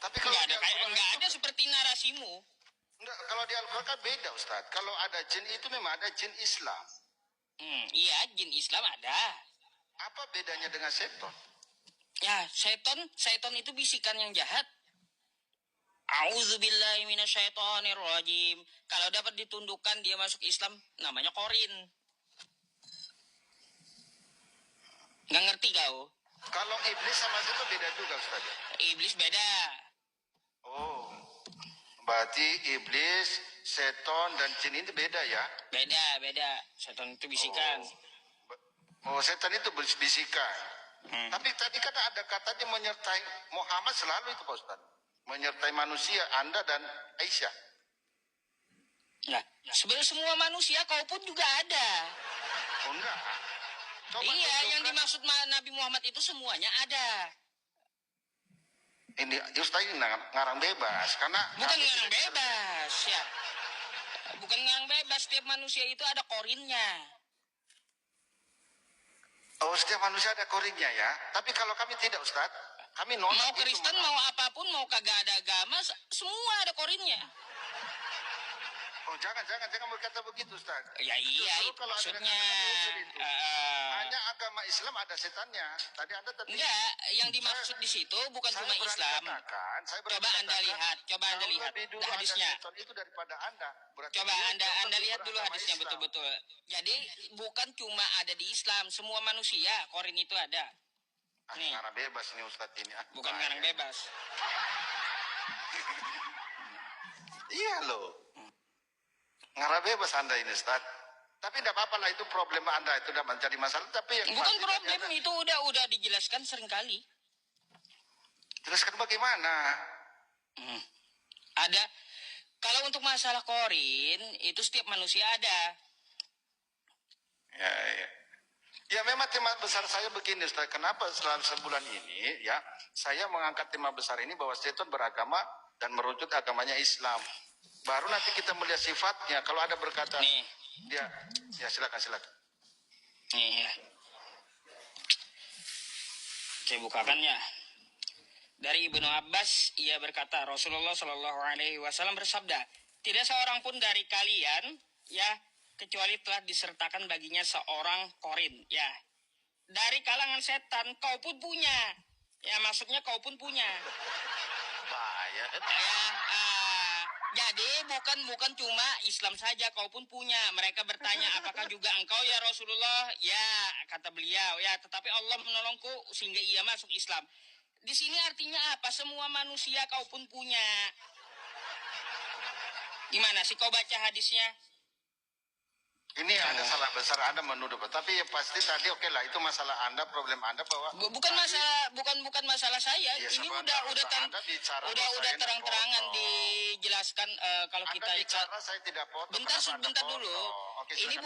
Tapi kalau Nggak ada kayak nggak ada seperti narasimu. Enggak, kalau di Al-Quran kan beda Ustaz. Kalau ada jin itu memang ada jin Islam. Iya, jin Islam ada. Apa bedanya dengan seton? Ya, seton itu bisikan yang jahat. Auzubillahi minasyaitonirrajim. Kalau dapat ditundukkan dia masuk Islam, namanya korin. Nggak ngerti kau? Kalau iblis sama seton beda juga Ustaz. Iblis beda. Oh, berarti iblis, seton, dan jin itu beda ya? Beda. Seton itu bisikan. Oh, setan itu bisikan. Tapi tadi kan ada katanya menyertai Muhammad selalu itu Pak Ustaz. Menyertai manusia, Anda dan Aisyah. Nah, sebenarnya semua manusia kau pun juga ada. Oh enggak. Coba iya, tunjukkan. yang dimaksud Nabi Muhammad itu semuanya ada. Ini Ustaz ini ngarang bebas karena bukan ngarang bebas ya. Bukan ngarang bebas, setiap manusia itu ada korinnya. Oh, setiap manusia ada korinnya ya. Tapi kalau kami tidak Ustaz, kami nolak. Mau Kristen, mau apapun, mau kagak ada agama, semua ada korinnya. Oh, jangan berkata begitu Ustaz. Ya iya, itu kalau maksudnya. Hanya agama Islam ada setannya. Tadi Anda tadi. Enggak, yang dimaksud di situ bukan cuma Islam. Coba Anda lihat hadisnya. Itu daripada Anda. Coba Anda lihat dulu hadisnya betul-betul. Jadi bukan cuma ada di Islam, semua manusia korin itu ada. Nih. Ngarang bebas ini Ustadz ini. Bukan ngarang bebas. Iya loh. Ngarang bebas Anda ini Ustadz. Tapi tidak apa-apa lah, itu problem Anda, itu tidak menjadi masalah. Tapi yang bukan problem, itu udah dijelaskan seringkali. Jelaskan bagaimana? Ada. Kalau untuk masalah korin, itu setiap manusia ada. Ya. Ya memang tema besar saya begini Ustaz. Kenapa setelah sebulan ini ya saya mengangkat tema besar ini bahwa setan beragama dan merujuk agamanya Islam. Baru nanti kita melihat sifatnya. Kalau ada berkata nih. Dia, ya silakan. Nih ya. Saya bukakan ya. Dari Ibnu Abbas, ia berkata, Rasulullah Shallallahu Alaihi Wasallam bersabda, tidak seorang pun dari kalian, ya, kecuali telah disertakan baginya seorang korin, ya. Dari kalangan setan, kau pun punya. Ya, maksudnya kau pun punya. Bahaya. Jadi bukan cuma Islam saja, kau pun punya. Mereka bertanya, apakah juga engkau ya Rasulullah? Ya, kata beliau. Ya, tetapi Allah menolongku sehingga ia masuk Islam. Di sini artinya apa? Semua manusia kau pun punya. Gimana sih kau baca hadisnya? Ini ada salah besar Anda menuduh, tapi ya pasti tadi oke lah, itu masalah Anda, problem Anda bahwa bukan masalah saya. Ya, ini udah terang-terangan dijelaskan kalau Anda kita bicara, saya tidak potong. Bentar dulu. Oke, ini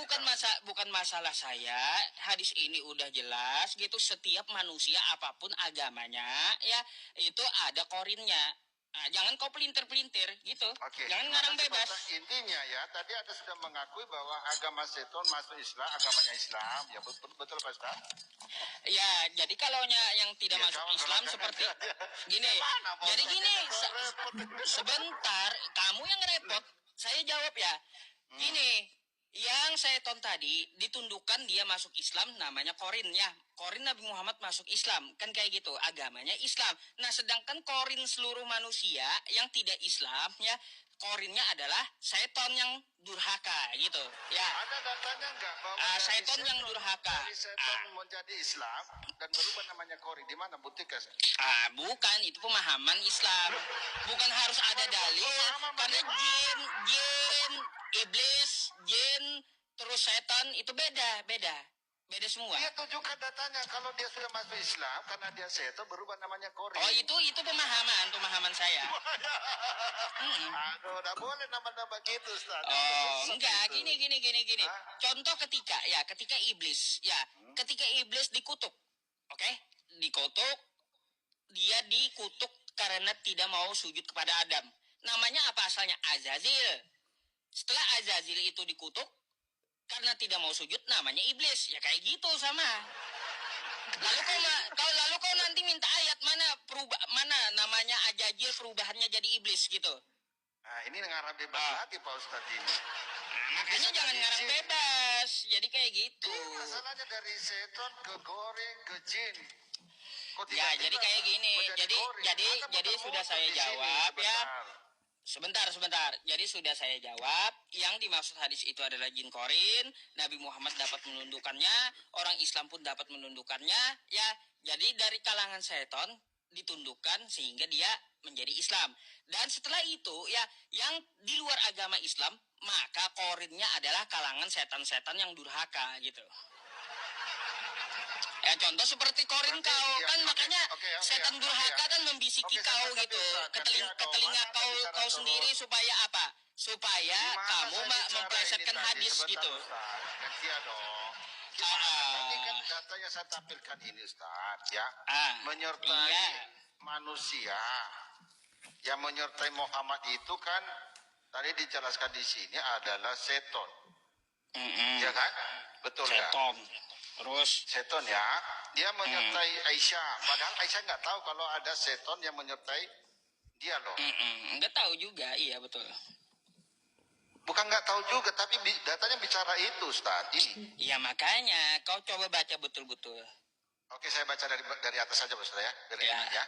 bukan masalah saya. Hadis ini udah jelas gitu, setiap manusia apapun agamanya ya itu ada korinnya. Nah, jangan kau pelintir-pelintir gitu. Jangan ngarang bebas. Intinya ya, tadi Anda sudah mengakui bahwa agama seton masuk Islam, agamanya Islam. Ya betul Pak Ustaz. Ya, jadi kalau yang tidak masuk Islam seperti gini. Jadi gini, sebentar, kamu yang repot. Saya jawab ya. Gini, yang seton tadi ditundukkan dia masuk Islam namanya korin ya. Korin Nabi Muhammad masuk Islam. Kan kayak gitu, agamanya Islam. Nah, sedangkan korin seluruh manusia yang tidak Islam ya, korinnya adalah seton yang durhaka gitu ya. Ada datanya enggak bahwa seton yang durhaka dari seton menjadi Islam dan berubah namanya korin? Di mana buktikan? Bukan, itu pemahaman Islam. Bukan harus ada dalil karena jin, iblis, jin, terus setan itu beda semua. Dia tunjukkan datanya kalau dia sudah masuk Islam karena dia setan berubah namanya korin. Oh, itu pemahaman saya. Aduh, enggak boleh nama-nama gitu, Ustaz. Oh, enggak, gini. Contoh ketika iblis, ya, ketika iblis dikutuk. Oke? Dikutuk, dia dikutuk karena tidak mau sujud kepada Adam. Namanya apa asalnya? Azazil. Setelah Azazil itu dikutuk karena tidak mau sujud, namanya iblis. Ya kayak gitu sama. Lalu kau nanti minta ayat mana namanya Azazil perubahannya jadi iblis gitu. Nah, ini ngarang bebas lagi Pak Ustadz ini. Makanya jangan ngarang bebas. Jadi kayak gitu. Masalahnya dari setan ke goreng ke jin. Kok Ya, tiba-tiba jadi kayak gini. menjadi goreng? Jadi Akan sudah muter-muter saya di sini jawab ya. sebentar. Sebentar. Jadi sudah saya jawab. Yang dimaksud hadis itu adalah jin korin. Nabi Muhammad dapat menundukkannya. Orang Islam pun dapat menundukkannya. Ya, jadi dari kalangan setan ditundukkan sehingga dia menjadi Islam. Dan setelah itu ya, yang di luar agama Islam, maka korinnya adalah kalangan setan-setan yang durhaka gitu. Ya contoh seperti korin Berarti, kau ya, kan makanya setan durhaka ya. kan membisiki Oke, kau saya gitu ngerti, ke Ustaz. telinga Mana kau bicara kau terus? sendiri supaya apa? Supaya Di mana kamu saya bicara memplesetkan ini tadi? hadis Sebentar, gitu. Ustaz. Ganti ya dong. Ah, Gimana? Tadi kan ah. data yang saya tampilkan ini Ustaz ya. Ah, Menyertai iya. manusia. Yang menyertai Muhammad itu kan tadi dijelaskan di sini adalah seton. Ya kan? Betul ya? Seton. Terus Seton ya. Dia menyertai Aisyah. Padahal Aisyah nggak tahu kalau ada seton yang menyertai dia loh. nggak tahu juga, iya betul. Bukan nggak tahu juga, tapi datanya bicara itu, Ustaz. Ini. Ya makanya kau coba baca betul-betul. Oke, saya baca dari atas saja, Ustaz ya. Dari Ya. ya.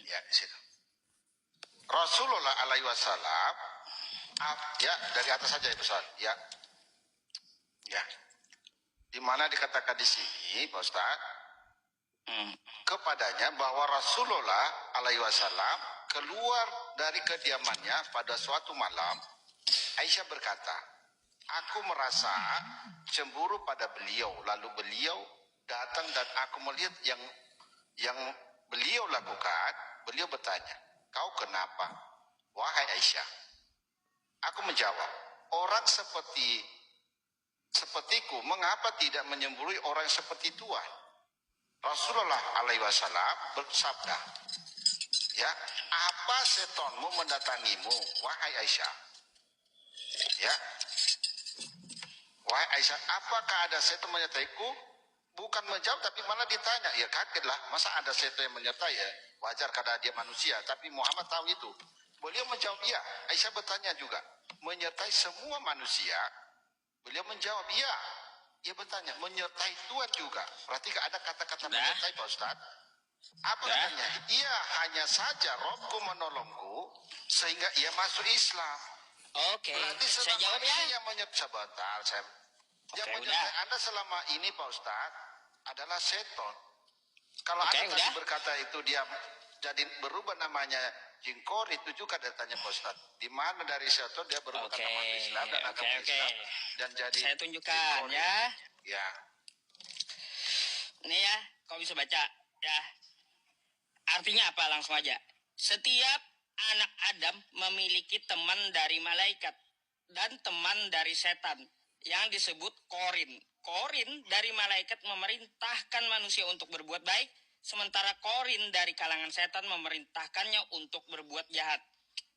Ya, di situ. Rasulullah alaihi wasallam ya, dari atas saja ya, Ustaz. Ya. Ya. Di mana dikatakan di sini, Pak Ustaz, kepadanya bahwa Rasulullah alaihi wasallam keluar dari kediamannya pada suatu malam. Aisyah berkata, aku merasa cemburu pada beliau. Lalu beliau datang dan aku melihat yang beliau lakukan. Beliau bertanya, kau kenapa? Wahai Aisyah. Aku menjawab, orang sepertiku, mengapa tidak menyemburi orang seperti Tuhan? Rasulullah alaihi wasallam bersabda, ya, apa setonmu mendatangimu, wahai Aisyah? Ya, wahai Aisyah, apakah ada setan menyertaiku? Bukan menjawab, tapi malah ditanya. Ya kagetlah, masa ada setan yang menyertai ya? Wajar karena dia manusia, tapi Muhammad tahu itu. Beliau menjawab, iya. Aisyah bertanya juga, menyertai semua manusia? Beliau menjawab, iya. Dia bertanya, menyertai Tuhan juga. Berarti ada kata-kata menyertai, Pak Ustadz? Apa katanya? Iya, hanya saja Robku menolongku sehingga ia masuk Islam. Oke, Berarti saya jawab ya. Yang menyertai sebentar, yang Oke, menyertai udah. Anda selama ini, Pak Ustadz, adalah seton. Kalau Oke, Anda udah. tadi berkata itu dia jadi berubah namanya Jingkor, itu juga datanya Pak Ustadz. Di mana dari seton dia berubah Oke, nama Islam dan agama oke. Islam dan jadi Saya tunjukkan Jingkor. ya. Ya. Nih ya, kau bisa baca ya. Artinya apa? Langsung aja. Setiap anak Adam memiliki teman dari malaikat dan teman dari setan yang disebut korin. Korin dari malaikat memerintahkan manusia untuk berbuat baik, sementara korin dari kalangan setan memerintahkannya untuk berbuat jahat.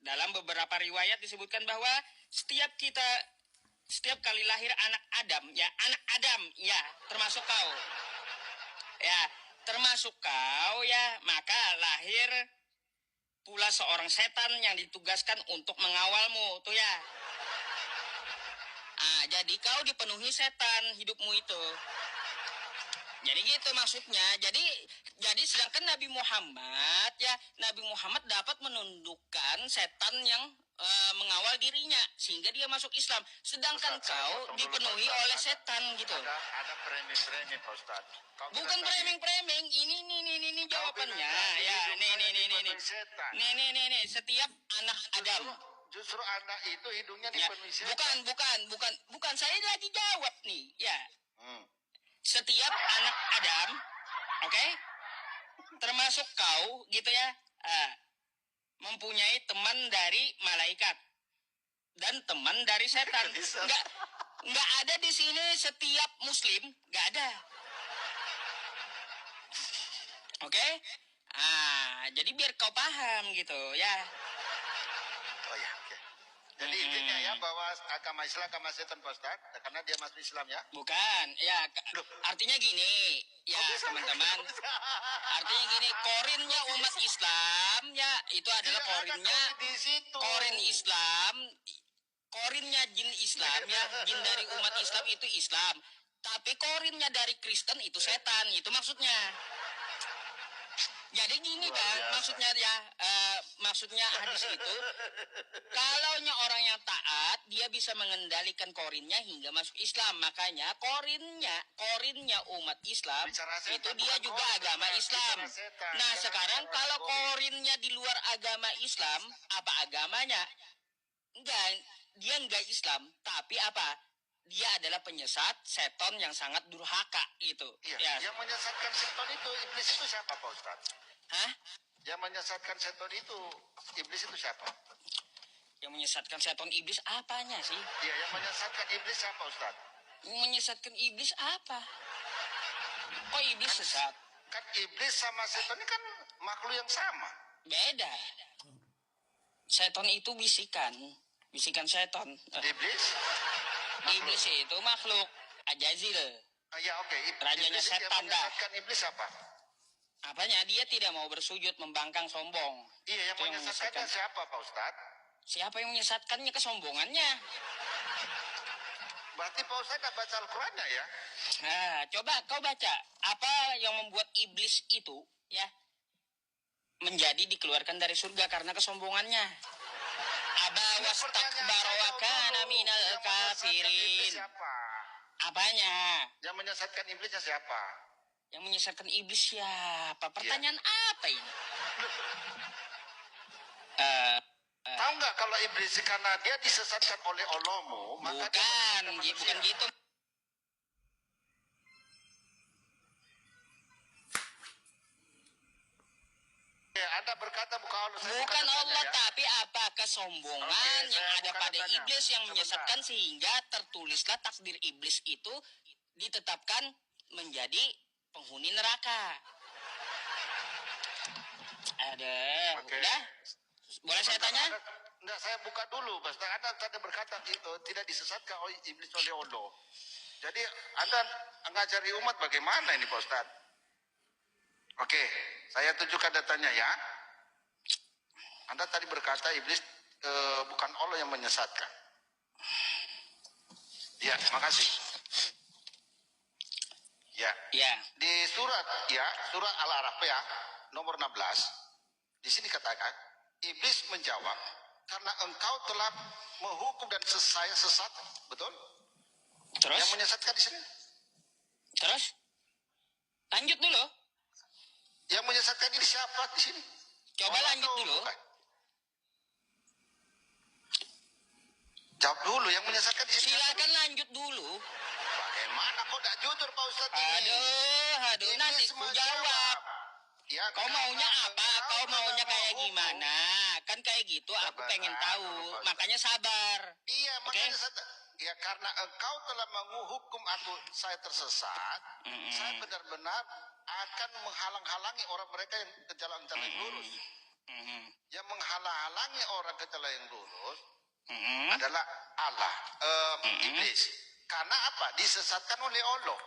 Dalam beberapa riwayat disebutkan bahwa setiap kali lahir anak Adam, ya, termasuk kau. Ya, termasuk kau ya, maka lahir pula seorang setan yang ditugaskan untuk mengawalmu, tuh ya. Jadi kau dipenuhi setan hidupmu itu. Jadi gitu maksudnya. Jadi sedangkan Nabi Muhammad dapat menundukkan setan yang mengawal dirinya sehingga dia masuk Islam. Sedangkan Ustaz, kau dipenuhi oleh setan gitu. Ada framing Pak Ustadz. Bukan framing. Ini jawabannya. Ya, nih. Nih. Setiap anak Adam. Justru anak itu hidungnya Ya, dipenuhi setan. bukan. Saya lagi jawab nih. Ya. Setiap anak Adam, oke? Termasuk kau gitu ya. Mempunyai teman dari malaikat dan teman dari setan. Enggak ada di sini setiap muslim, enggak ada. Oke? Jadi biar kau paham gitu ya. Oh ya, oke. Jadi intinya ya bahwa agama Islam agama setan Pak Ustaz, karena dia masuk Islam ya. Bukan, ya artinya gini, ya teman-teman. Artinya gini, korinnya umat Islam ya itu adalah korinnya korin Islam, korinnya jin Islam ya, jin dari umat Islam itu Islam. Tapi korinnya dari Kristen itu setan, itu maksudnya. Jadi gini kan, maksudnya ya, maksudnya hadis itu, kalaunya orang yang taat, dia bisa mengendalikan korinnya hingga masuk Islam. Makanya korinnya umat Islam, itu dia juga agama Islam. Nah sekarang kalau korinnya di luar agama Islam, apa agamanya? Enggak, dia enggak Islam, tapi apa? Dia adalah penyesat seton yang sangat durhaka gitu. Iya, Ya. yang menyesatkan seton itu iblis itu siapa Pak Ustaz? Hah? Yang menyesatkan seton itu iblis itu siapa? Yang menyesatkan seton iblis apanya sih? Iya, yang menyesatkan iblis siapa Ustaz? Yang menyesatkan iblis apa? Oh iblis sesat? Kan iblis sama seton ini kan makhluk yang sama. Beda. Seton itu bisikan seton. Iblis? Iblis itu makhluk Ajazil. Ya oke. Rajanya Iblis setan yang dah. menyesatkan iblis apa? Apanya? Dia tidak mau bersujud, membangkang sombong. Iya, yang Itu menyesatkannya siapa Pak Ustaz? Siapa yang menyesatkannya? Kesombongannya. Berarti Pak Ustaz tidak baca Al-Qurannya ya? Nah, coba kau baca. Apa yang membuat iblis itu ya menjadi dikeluarkan dari surga karena kesombongannya? Aba wastakbara wa kana minal kafirin. Siapa? Apanya? Yang menyesatkan iblisnya siapa? Yang menyesatkan iblis siapa? Pertanyaan apa ini? Tahu nggak kalau iblis karena dia disesatkan oleh Allahmu, maka bukan gitu. Ya, Anda berkata bukan Allah. Bukan Allah, tapi apa kesombongan yang ada pada iblis yang menyesatkan sehingga tertulislah takdir iblis itu ditetapkan menjadi penghuni neraka. Ada, udah? Boleh saya tanya? Enggak, saya buka dulu. Pastor, Anda tadi berkata tidak disesatkan oleh iblis oleh Allah. Jadi Anda ngajari umat bagaimana ini Pak Ustaz? Oke, saya tunjukkan datanya ya. Anda tadi berkata iblis bukan Allah yang menyesatkan. Ya, makasih. Ya. Di surat Al-A'raf ya, nomor 16. Di sini katakan, iblis menjawab, karena engkau telah menghukum dan saya sesat, betul? Terus? Yang menyesatkan di sini. Terus? Lanjut dulu. Yang menyesatkan ini siapa di sini? Coba lanjut dulu. Jawab dulu, yang menyesatkan di sini. Silakan lanjut dulu. Bagaimana kok tidak jujur Pak Ustadz ini? Aduh, nanti ku jawab. Ya, kau maunya apa? Kau maunya kayak gimana? Kan kayak gitu, aku pengen tahu. Makanya sabar. Iya, makanya ya karena engkau telah menghukum aku, saya tersesat, saya benar-benar akan menghalang-halangi orang mereka yang ke jalan-jalan yang lurus. Yang menghalang-halangi orang ke jalan yang lurus adalah Allah, iblis. Karena apa? Disesatkan oleh Allah.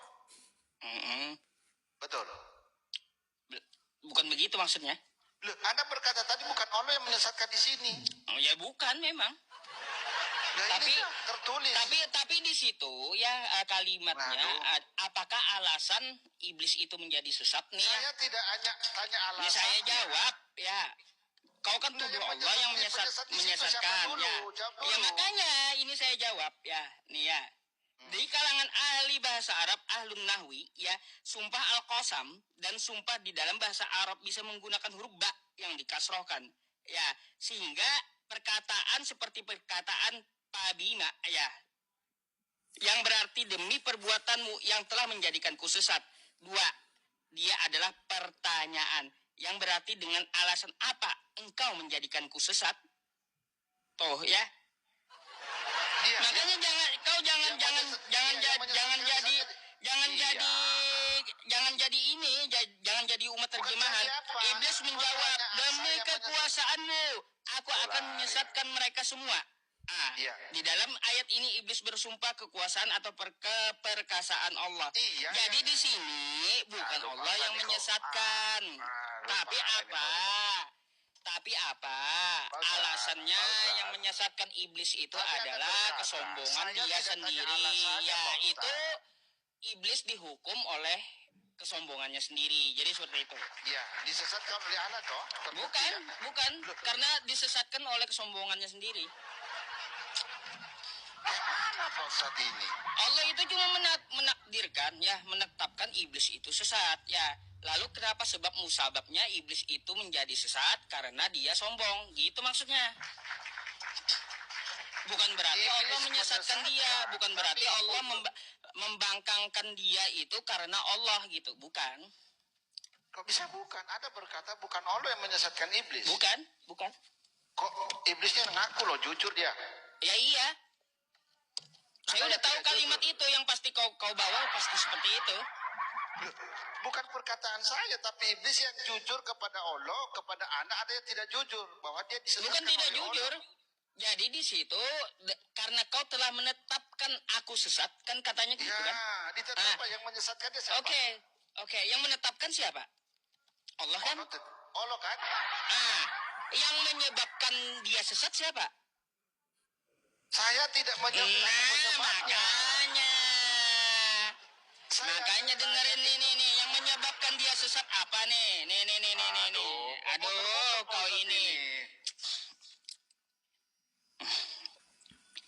Betul. Bukan begitu maksudnya? Loh, Anda berkata tadi bukan Allah yang menyesatkan di sini. Oh ya bukan memang. Nah, tapi ini tertulis. Tapi di situ ya kalimatnya apakah alasan iblis itu menjadi sesat nih? Saya tidak hanya tanya alasan. Ini saya jawab ya. Kau kan tuduh Allah yang menyesatkan ya. Ya makanya ini saya jawab ya. Nih ya. Di kalangan ahli bahasa Arab, ahlun nahwi, ya, sumpah al-qasam dan sumpah di dalam bahasa Arab bisa menggunakan huruf ba yang dikasrohkan, ya, sehingga perkataan seperti perkataan pabima, ya, yang berarti demi perbuatanmu yang telah menjadikanku sesat. Dua, dia adalah pertanyaan yang berarti dengan alasan apa engkau menjadikanku sesat. Tuh ya. Iya, makanya jangan jadi umat terjemahan. Iblis menjawab, demi kekuasaanmu aku akan menyesatkan mereka semua. Iya. Di dalam ayat ini iblis bersumpah kekuasaan atau keperkasaan Allah. Iya, Jadi iya. di sini bukan Aduh, Allah Pak, yang ini kok. menyesatkan. Tapi Pak, ini apa? Tapi apa? Pak Ustaz, Alasannya Pak Ustaz. yang menyesatkan iblis itu Tapi Anda adalah berkata, kesombongan saya dia tidak tanya sendiri. alasannya, Ya, Pak Ustaz. itu iblis dihukum oleh kesombongannya sendiri. Jadi seperti itu. Iya, disesatkan oleh anak toh? Terbukti Bukan, ya? bukan. Karena disesatkan oleh kesombongannya sendiri. Mana Pak Ustaz ini? Allah itu cuma menakdirkan, ya, menetapkan iblis itu sesat, ya. Lalu kenapa sebab musababnya iblis itu menjadi sesat? Karena dia sombong. Gitu maksudnya. Bukan berarti Iblis Allah menyesatkan dia. menyesatkan, Bukan berarti tapi Allah membangkangkan dia itu karena Allah gitu. Bukan. Kok bisa bukan? Ada berkata bukan Allah yang menyesatkan iblis. Bukan. Bukan. Kok iblisnya ngaku loh, jujur dia. Ya iya. Saya Ada udah yang tahu tidak kalimat jujur. itu yang pasti kau bawa pasti seperti itu. Bukan perkataan saya, tapi iblis yang jujur kepada Allah, kepada anak, ada yang tidak jujur. Bahwa dia disesatkan Bukan tidak oleh jujur. Allah. Jadi di situ karena kau telah menetapkan aku sesat kan katanya gitu Ya, kan? ditetapkan yang menyesatkan dia siapa? Oke, yang menetapkan siapa? Allah kan? Allah kan? Yang menyebabkan dia sesat siapa? Saya tidak menyebabkan. Makanya dengerin nih yang menyebabkan dia sesat apa nih? Nih. Aduh, kau ini.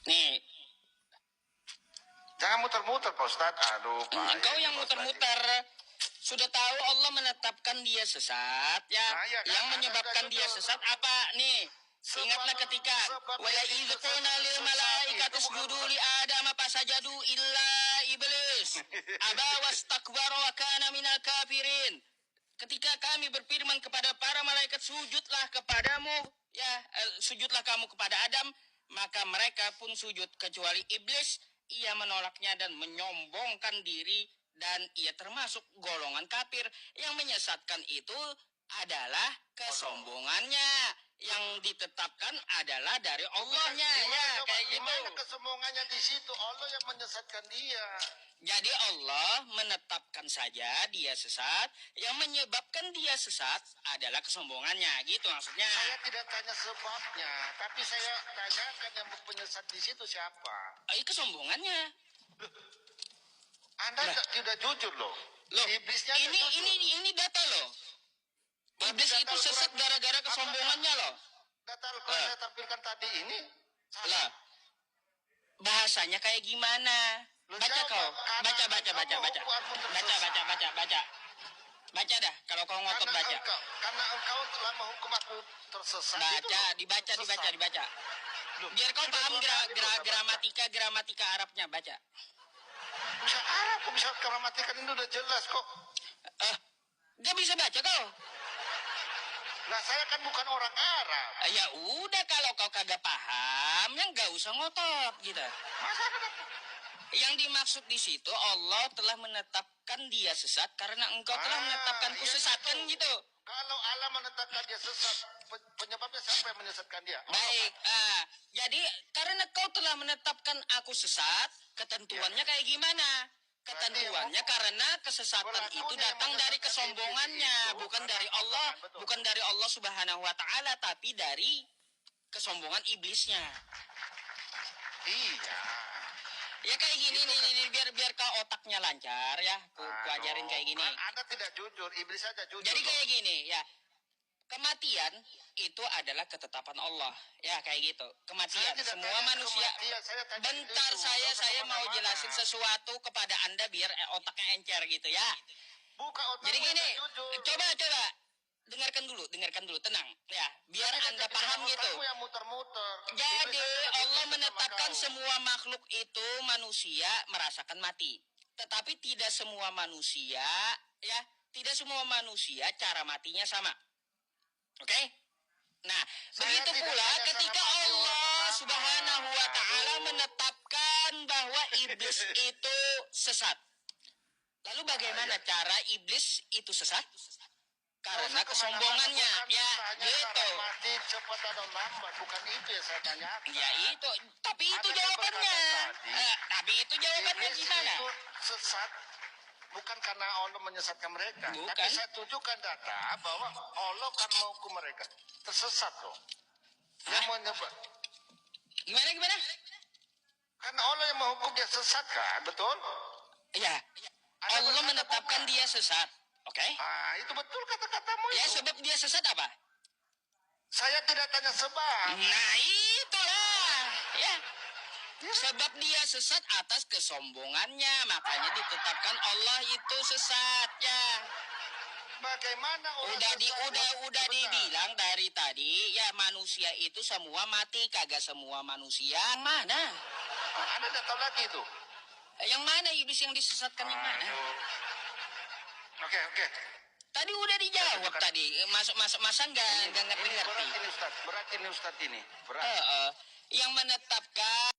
Nih, Jangan muter-muter Pak Ustadz. Aduh Pak. engkau yang muter-muter. Sudah tahu Allah menetapkan dia sesat, ya. Nah, ya kan? Yang menyebabkan Ada dia jujur. sesat apa nih? Ingatlah ketika wala idh qulna lil malaikati isjudu li adama fasajadu illa iblis aba wastakbara wa kana minal kafirin. Ketika kami berfirman kepada para malaikat, sujudlah kepadamu, ya, sujudlah kamu kepada Adam, maka mereka pun sujud kecuali iblis. Ia menolaknya dan menyombongkan diri dan ia termasuk golongan kafir. Yang menyesatkan itu adalah kesombongannya. Yang ditetapkan adalah dari Allahnya, ya, kayak gitu. Gimana kesombongannya di situ? Allah yang menyesatkan dia. Jadi Allah menetapkan saja dia sesat, yang menyebabkan dia sesat adalah kesombongannya, gitu maksudnya. Saya tidak tanya sebabnya, tapi saya tanyakan yang penyesat di situ siapa? Kesombongannya. Anda tidak jujur loh. Iblisnya ini data loh. Iblis itu sesat gara-gara kesombongannya loh. Data Al-Quran saya tampilkan tadi ini salah. Lah, bahasanya kayak gimana? Baca kau, baca. Baca dah, kalau kau ngotot baca. Karena engkau telah menghukum aku tersesat. Baca, dibaca. Biar kau paham gramatika Arabnya, baca. Bisa Arab, kok bisa gramatika ini udah jelas kok. Gak bisa baca kau. Nah, saya kan bukan orang Arab. Ya udah, kalau kau kagak paham, ya nggak usah ngotot gitu. Masa ada? Yang dimaksud di situ Allah telah menetapkan dia sesat karena engkau telah menetapkanku sesat kan gitu. Kalau Allah menetapkan dia sesat, penyebabnya siapa yang menyesatkan dia? Baik, jadi karena kau telah menetapkan aku sesat, ketentuannya kayak gimana? Ketentuannya karena kesesatan itu datang dari kesombongannya, bukan dari Allah, bukan dari Allah Subhanahu wa taala, tapi dari kesombongan iblisnya. Iya. Ya kayak gini nih, biar kau otaknya lancar ya. Ku ajarin kayak gini. Anda tidak jujur, iblis saja jujur. Jadi kayak gini ya. Kematian itu adalah ketetapan Allah. Ya kayak gitu. Kematian semua manusia. Bentar saya mau jelasin sesuatu kepada Anda biar otaknya encer gitu ya. Buka otak. Jadi gini, coba dengarkan dulu, tenang ya, biar Anda paham gitu. Yang muter-muter. Jadi Allah menetapkan semua makhluk itu manusia merasakan mati. Tetapi tidak semua manusia ya, tidak semua manusia cara matinya sama. Oke? Nah, begitu pula ketika Allah Subhanahu wa taala menetapkan bahwa iblis itu sesat. Lalu bagaimana cara iblis itu sesat? karena kesombongannya. Ya, gitu. Mati cepat atau lambat, bukan itu yang saya tanyakan. Ya itu, tapi itu Anda jawabannya. berkata tadi, Tapi itu jawabannya iblis gimana? itu sesat bukan karena Allah menyesatkan mereka, Bukan. tapi saya tunjukkan data bahwa Allah kan menghukum mereka. Tersesat loh. Yang mau nyebut. Gimana? Kan Allah yang menghukum dia sesat kan, betul? Ya, Anda Allah berkata menetapkan bukan. dia sesat. Oke? Ah, itu betul kata-katamu Ya, itu. sebab dia sesat apa? Saya tidak tanya sebab. Nah, itulah. Ya. Sebab dia sesat atas kesombongannya, makanya ditetapkan Allah itu sesat ya. Bagaimana orang Udah Sebentar. dibilang dari tadi ya manusia itu semua mati, kagak semua manusia. Mana? Anda tidak tahu lagi itu. Yang mana iblis yang disesatkan yang mana? Oke. Tadi udah dijawab tadi. Masuk masa nggak ngerti. Berat ini Ustaz ini. Berat. Yang menetapkan